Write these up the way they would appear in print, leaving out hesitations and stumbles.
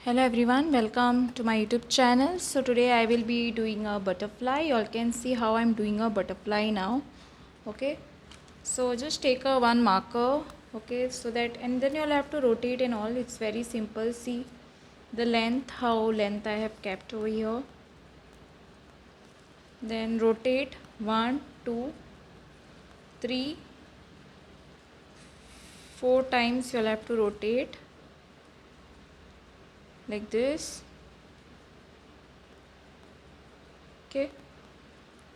Hello everyone, welcome to my YouTube channel. So today I will be doing a butterfly. You all can see how I'm doing a butterfly now. Okay, so just take a one marker. Okay, so that, and then you'll have to rotate and all. It's very simple. See the length, how length I have kept over here. Then rotate 1, 2, 3, 4 times. You'll have to rotate like this. Okay,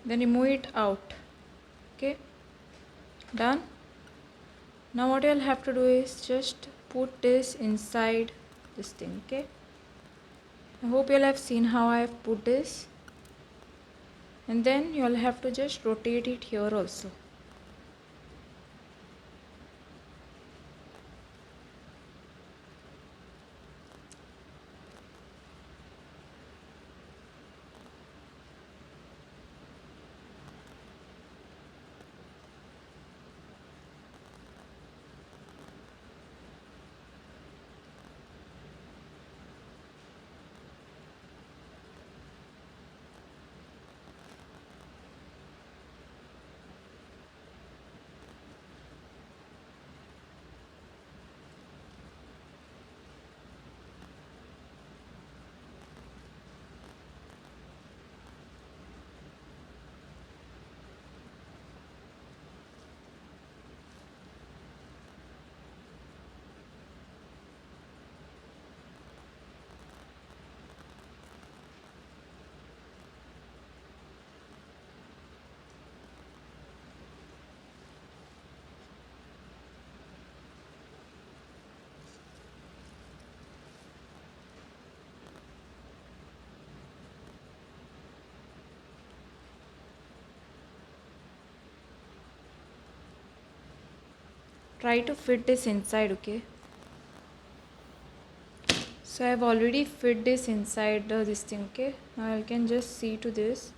then remove it out. Okay, done. Now what you'll have to do is just put this inside this thing. Okay, I hope you'll have seen how I have put this, and then you'll have to just rotate it here also. Try to fit this inside. Okay, so I have already fit this inside this thing. Okay, now I can just see to this.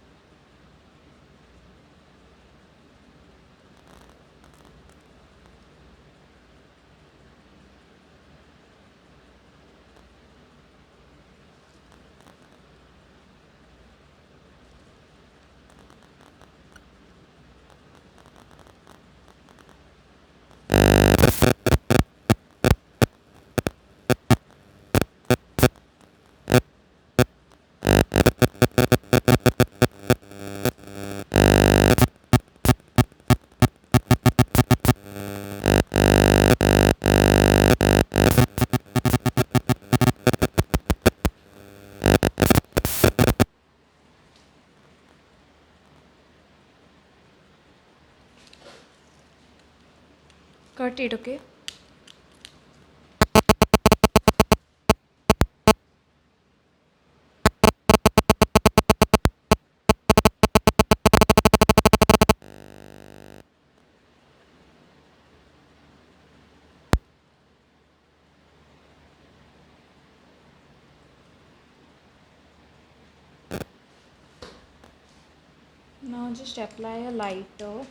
Cut it. Okay, now just apply a lighter.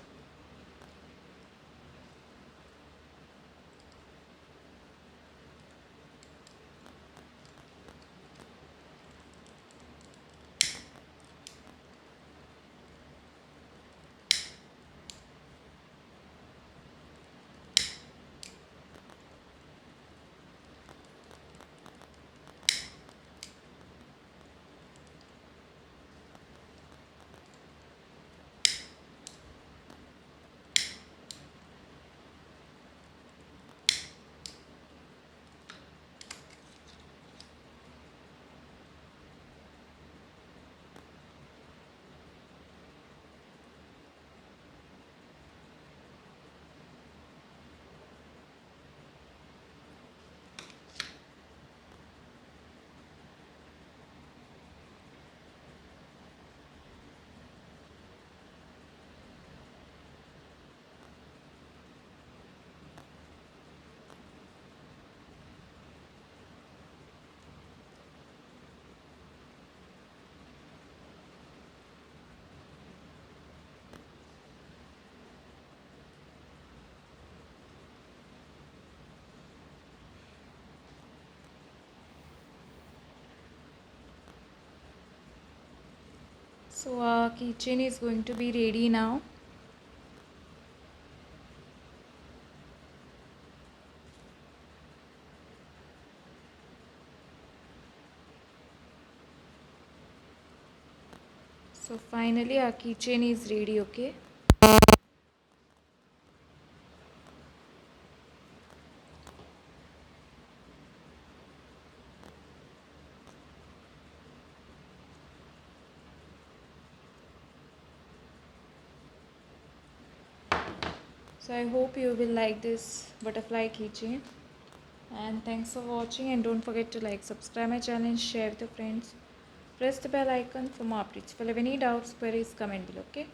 So our keychain is going to be ready now. So finally our keychain is ready, okay? So I hope you will like this butterfly keychain. And thanks for watching, and don't forget to like, subscribe my channel and share with your friends. Press the bell icon for more updates. If you have any doubts, queries, comment below, okay?